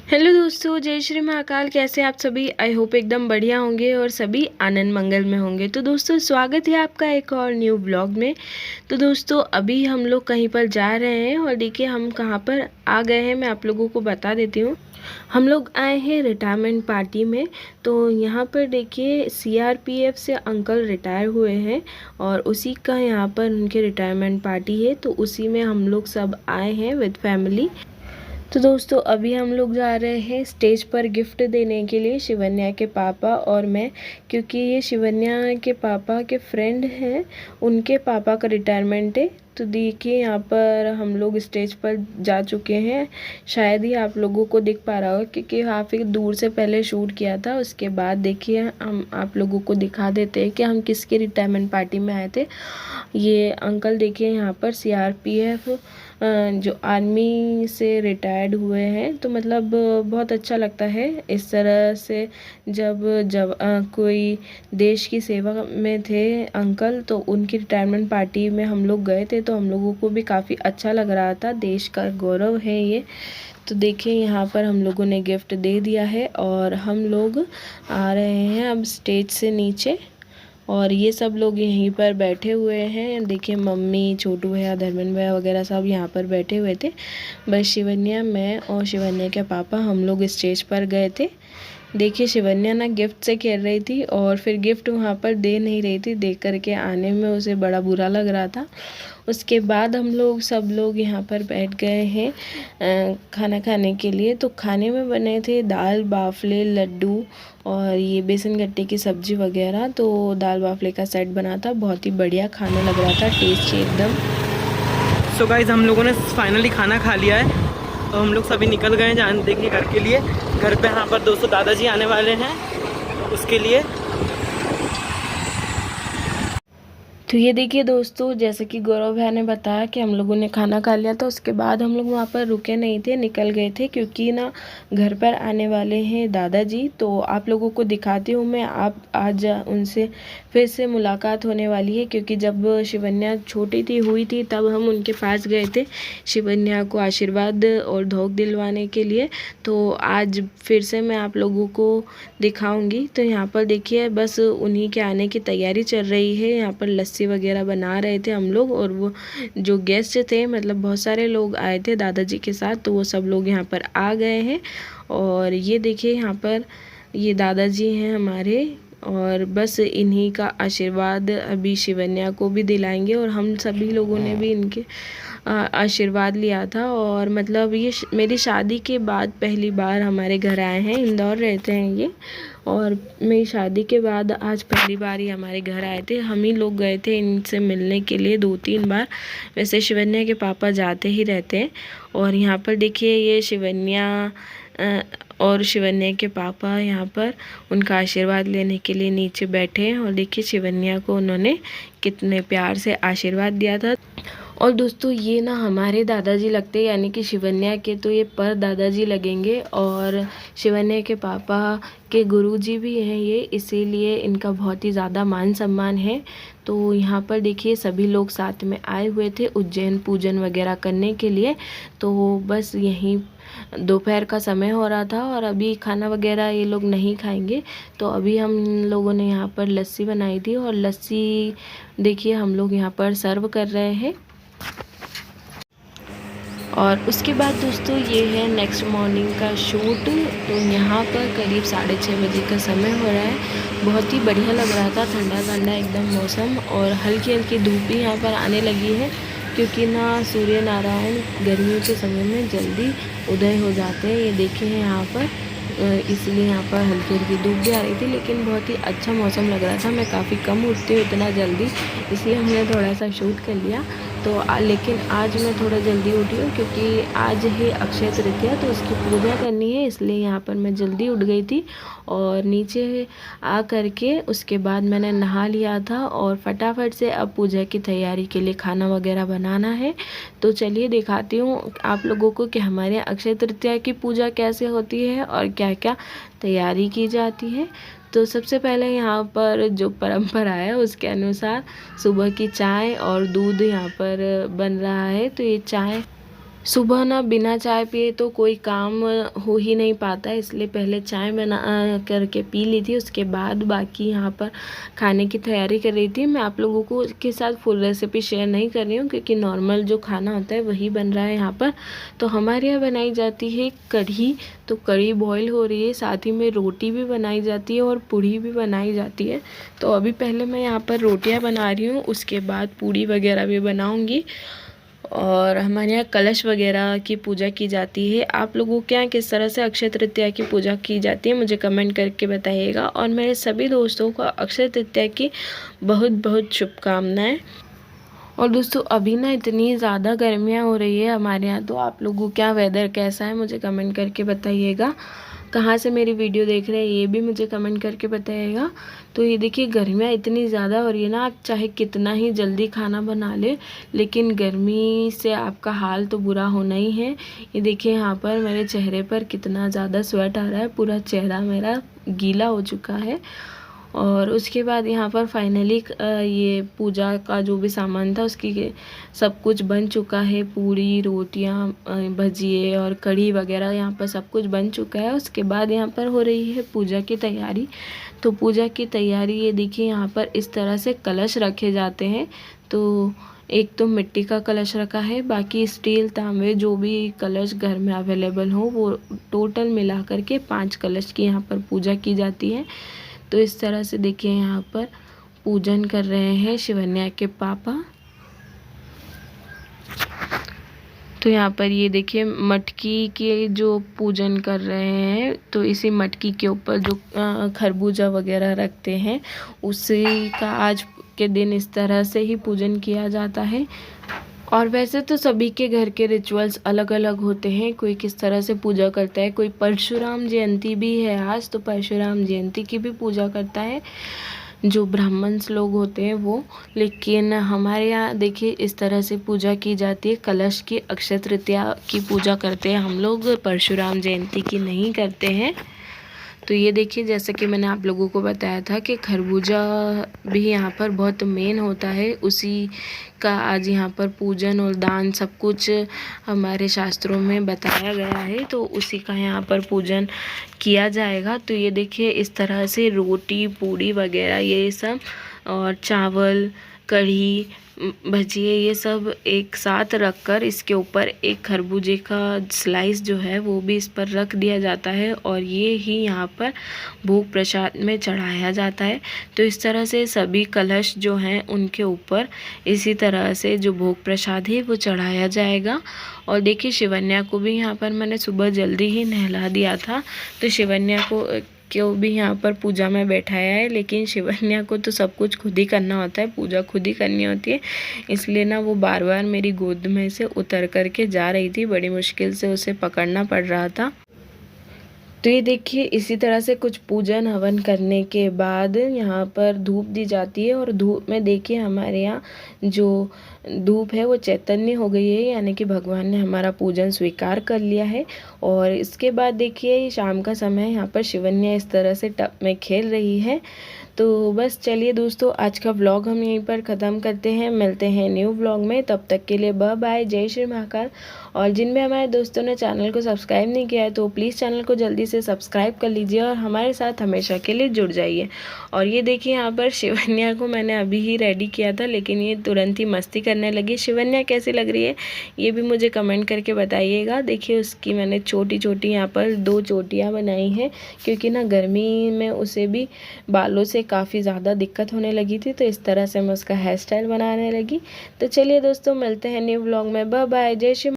Hello दोस्तों, जय श्री महाकाल। कैसे आप सभी? आई होप एकदम बढ़िया होंगे और सभी आनंद मंगल में होंगे। तो दोस्तों, स्वागत है आपका एक और न्यू ब्लॉग में। तो दोस्तों, अभी हम लोग कहीं पर जा रहे हैं और देखिए हम कहाँ पर आ गए हैं, मैं आप लोगों को बता देती हूँ। हम लोग आए हैं रिटायरमेंट पार्टी में। तो यहाँ पर देखिए सीआरपीएफ से अंकल रिटायर हुए हैं और उसी का यहाँ पर उनके रिटायरमेंट पार्टी है। तो उसी में हम लोग सब आए हैं विद फैमिली। तो दोस्तों, अभी हम लोग जा रहे हैं स्टेज पर गिफ्ट देने के लिए, शिवन्या के पापा और मैं, क्योंकि ये शिवन्या के पापा के फ्रेंड हैं, उनके पापा का रिटायरमेंट है। तो देखिए यहाँ पर हम लोग स्टेज पर जा चुके हैं। शायद ही आप लोगों को दिख पा रहा हो क्योंकि काफ़ी दूर से पहले शूट किया था। उसके बाद देखिए हम आप लोगों को दिखा देते हैं कि हम किसके रिटायरमेंट पार्टी में आए थे। ये अंकल देखिए यहाँ पर सीआरपीएफ जो आर्मी से रिटायर्ड हुए हैं। तो मतलब बहुत अच्छा लगता है इस तरह से जब कोई देश की सेवा में थे अंकल, तो उनकी रिटायरमेंट पार्टी में हम लोग गए थे। तो हम लोगों को भी काफ़ी अच्छा लग रहा था, देश का गौरव है ये। तो देखिए यहाँ पर हम लोगों ने गिफ्ट दे दिया है और हम लोग आ रहे हैं अब स्टेज से नीचे। और ये सब लोग यहीं पर बैठे हुए हैं। देखिए मम्मी, छोटू भैया, धर्मेंद्र भैया वगैरह सब यहाँ पर बैठे हुए थे। बस शिवन्या, मैं और शिवन्या के पापा हम लोग स्टेज पर गए थे। देखिए शिवन्या ना गिफ्ट से खेल रही थी और फिर गिफ्ट वहाँ पर दे नहीं रही थी। देख करके आने में उसे बड़ा बुरा लग रहा था। उसके बाद हम लोग सब लोग यहाँ पर बैठ गए हैं खाना खाने के लिए। तो खाने में बने थे दाल बाफले, लड्डू और ये बेसन गट्टे की सब्जी वगैरह। तो दाल बाफले का सेट बना था, बहुत ही बढ़िया खाना लग रहा था, टेस्टी एकदम। सो गाइज, हम लोगों ने फाइनली खाना खा लिया है और हम लोग सभी निकल गए हैं जान देखिए घर के लिए। घर पे यहाँ पर दोस्तों दादाजी आने वाले हैं उसके लिए। तो ये देखिए दोस्तों, जैसे कि गौरव भैया ने बताया कि हम लोगों ने खाना खा लिया था। उसके बाद हम लोग वहाँ पर रुके नहीं थे, निकल गए थे क्योंकि ना घर पर आने वाले हैं दादाजी। तो आप लोगों को दिखाती हूँ मैं। आप आज उनसे फिर से मुलाकात होने वाली है क्योंकि जब शिवन्या छोटी हुई थी तब हम उनके पास गए थे शिवन्या को आशीर्वाद और धोख दिलवाने के लिए। तो आज फिर से मैं आप लोगों को दिखाऊंगी। तो यहाँ पर देखिए बस उन्हीं के आने की तैयारी चल रही है। यहाँ पर लस्सी वगैरह बना रहे थे हम लोग और वो जो गेस्ट थे, मतलब बहुत सारे लोग आए थे दादाजी के साथ, तो वो सब लोग यहाँ पर आ गए हैं। और ये देखिए यहाँ पर ये दादाजी हैं हमारे और बस इन्हीं का आशीर्वाद अभी शिवन्या को भी दिलाएंगे। और हम सभी लोगों ने भी इनके आशीर्वाद लिया था। और मतलब ये मेरी शादी के बाद पहली बार हमारे घर आए हैं। इंदौर रहते हैं ये और मेरी शादी के बाद आज पहली बार ही हमारे घर आए थे। हम ही लोग गए थे इनसे मिलने के लिए 2-3 बार। वैसे शिवन्या के पापा जाते ही रहते हैं। और यहाँ पर देखिए ये शिवन्या और शिवन्या के पापा यहाँ पर उनका आशीर्वाद लेने के लिए नीचे बैठे हैं। और देखिए शिवन्या को उन्होंने कितने प्यार से आशीर्वाद दिया था। और दोस्तों ये ना हमारे दादाजी लगते हैं, यानी कि शिवन्या के तो ये पर दादाजी लगेंगे। और शिवन्या के पापा के गुरुजी भी हैं ये, इसीलिए इनका बहुत ही ज़्यादा मान सम्मान है। तो यहाँ पर देखिए सभी लोग साथ में आए हुए थे उज्जैन पूजन वगैरह करने के लिए। तो बस यहीं दोपहर का समय हो रहा था और अभी खाना वगैरह ये लोग नहीं खाएंगे। तो अभी हम लोगों ने यहाँ पर लस्सी बनाई थी और लस्सी देखिए हम लोग यहाँ पर सर्व कर रहे हैं। और उसके बाद दोस्तों ये है नेक्स्ट मॉर्निंग का शूट। तो यहाँ पर करीब 6:30 बजे का समय हो रहा है। बहुत ही बढ़िया लग रहा था, ठंडा ठंडा एकदम मौसम और हल्की हल्की धूप भी यहाँ पर आने लगी है क्योंकि ना सूर्य नारायण गर्मियों के समय में जल्दी उदय हो जाते हैं। ये देखिए यहाँ पर इसलिए यहाँ पर हल्की हल्की धूप भी आ रही थी, लेकिन बहुत ही अच्छा मौसम लग रहा था। मैं काफ़ी कम उठती हूँ इतना जल्दी, इसलिए हमने थोड़ा सा शूट कर लिया। तो लेकिन आज मैं थोड़ा जल्दी उठी हूँ क्योंकि आज है अक्षय तृतीया, तो उसकी पूजा करनी है, इसलिए यहाँ पर मैं जल्दी उठ गई थी। और नीचे आ करके उसके बाद मैंने नहा लिया था और फटाफट से अब पूजा की तैयारी के लिए खाना वगैरह बनाना है। तो चलिए दिखाती हूँ आप लोगों को कि हमारे अक्षय तृतीया की पूजा कैसे होती है और क्या क्या तैयारी की जाती है। तो सबसे पहले यहाँ पर जो परंपरा है उसके अनुसार सुबह की चाय और दूध यहाँ पर बन रहा है। तो ये चाय सुबह ना बिना चाय पिए तो कोई काम हो ही नहीं पाता, इसलिए पहले चाय बना करके पी ली थी। उसके बाद बाकी यहाँ पर खाने की तैयारी कर रही थी। मैं आप लोगों को के साथ फुल रेसिपी शेयर नहीं कर रही हूँ, क्योंकि नॉर्मल जो खाना होता है वही बन रहा है यहाँ पर। तो हमारे यहाँ बनाई जाती है कढ़ी, तो कढ़ी बॉईल हो रही है, साथ ही में रोटी भी बनाई जाती है और पूड़ी भी बनाई जाती है। तो अभी पहले मैं यहाँ पर रोटियाँ बना रही हूँ, उसके बाद पूड़ी वगैरह भी बनाऊँगी। और हमारे यहाँ कलश वगैरह की पूजा की जाती है। आप लोगों के यहाँ किस तरह से अक्षय तृतीया की पूजा की जाती है मुझे कमेंट करके बताइएगा। और मेरे सभी दोस्तों को अक्षय तृतीया की बहुत बहुत शुभकामनाएं। और दोस्तों अभी ना इतनी ज़्यादा गर्मियाँ हो रही है हमारे यहाँ, तो आप लोगों क्या वेदर कैसा है मुझे कमेंट करके बताइएगा। कहाँ से मेरी वीडियो देख रहे हैं ये भी मुझे कमेंट करके बताइएगा। तो ये देखिए गर्मियाँ इतनी ज़्यादा हो रही है ना, आप चाहे कितना ही जल्दी खाना बना ले, लेकिन गर्मी से आपका हाल तो बुरा होना ही है। ये देखिए यहाँ पर मेरे चेहरे पर कितना ज़्यादा स्वेट आ रहा है, पूरा चेहरा मेरा गीला हो चुका है। और उसके बाद यहाँ पर फाइनली ये पूजा का जो भी सामान था उसकी सब कुछ बन चुका है। पूड़ी, रोटियाँ, भजिए और कढ़ी वगैरह यहाँ पर सब कुछ बन चुका है। उसके बाद यहाँ पर हो रही है पूजा की तैयारी। तो पूजा की तैयारी ये देखिए यहाँ पर इस तरह से कलश रखे जाते हैं। तो एक तो मिट्टी का कलश रखा है, बाकी स्टील, तांबे जो भी कलश घर में अवेलेबल हो वो टोटल मिला करके 5 कलश की यहाँ पर पूजा की जाती है। तो इस तरह से देखिए यहाँ पर पूजन कर रहे हैं शिवन्या के पापा। तो यहाँ पर ये देखिए मटकी के जो पूजन कर रहे हैं, तो इसी मटकी के ऊपर जो खरबूजा वगैरह रखते हैं उसी का आज के दिन इस तरह से ही पूजन किया जाता है। और वैसे तो सभी के घर के रिचुअल्स अलग अलग होते हैं, कोई किस तरह से पूजा करता है। कोई परशुराम जयंती भी है आज, तो परशुराम जयंती की भी पूजा करता है जो ब्राह्मण्स लोग होते हैं वो। लेकिन हमारे यहाँ देखिए इस तरह से पूजा की जाती है। कलश की अक्षय तृतीया की पूजा करते हैं हम लोग, परशुराम जयंती की नहीं करते हैं। तो ये देखिए जैसे कि मैंने आप लोगों को बताया था कि खरबूजा भी यहाँ पर बहुत मेन होता है, उसी का आज यहाँ पर पूजन और दान सब कुछ हमारे शास्त्रों में बताया गया है। तो उसी का यहाँ पर पूजन किया जाएगा। तो ये देखिए इस तरह से रोटी, पूड़ी वगैरह ये सब और चावल, कढ़ी, भजिए ये सब एक साथ रखकर इसके ऊपर एक खरबूजे का स्लाइस जो है वो भी इस पर रख दिया जाता है और ये ही यहाँ पर भोग प्रसाद में चढ़ाया जाता है। तो इस तरह से सभी कलश जो हैं उनके ऊपर इसी तरह से जो भोग प्रसाद है वो चढ़ाया जाएगा। और देखिए शिवन्या को भी यहाँ पर मैंने सुबह जल्दी ही नहला दिया था, तो शिवन्या को भी यहाँ पर पूजा में बैठाया है। लेकिन शिवन्या को तो सब कुछ खुद ही करना होता है, पूजा खुद ही करनी होती है, इसलिए ना वो बार बार मेरी गोद में से उतर करके जा रही थी, बड़ी मुश्किल से उसे पकड़ना पड़ रहा था। तो ये देखिए इसी तरह से कुछ पूजन हवन करने के बाद यहाँ पर धूप दी जाती है। और धूप में देखिए हमारे यहाँ जो धूप है वो चैतन्य हो गई है, यानी कि भगवान ने हमारा पूजन स्वीकार कर लिया है। और इसके बाद देखिए शाम का समय यहाँ पर शिवन्या इस तरह से टब में खेल रही है। तो बस चलिए दोस्तों आज का व्लॉग हम यहीं पर ख़त्म करते हैं, मिलते हैं न्यू व्लॉग में। तब तक के लिए बाय बाय, जय श्री महाकाल। और जिन भी हमारे दोस्तों ने चैनल को सब्सक्राइब नहीं किया है तो प्लीज़ चैनल को जल्दी से सब्सक्राइब कर लीजिए और हमारे साथ हमेशा के लिए जुड़ जाइए। और ये देखिए यहाँ पर शिवन्या को मैंने अभी ही रेडी किया था, लेकिन ये तुरंत ही मस्ती करने लगी। शिवन्या कैसी लग रही है ये भी मुझे कमेंट करके बताइएगा। देखिए उसकी मैंने छोटी छोटी यहाँ पर 2 चोटियाँ बनाई हैं, क्योंकि ना गर्मी में उसे भी बालों से काफ़ी ज़्यादा दिक्कत होने लगी थी, तो इस तरह से मैं उसका हेयर स्टाइल बनाने लगी। तो चलिए दोस्तों मिलते हैं न्यू व्लॉग में, बाय बाय, जय श्री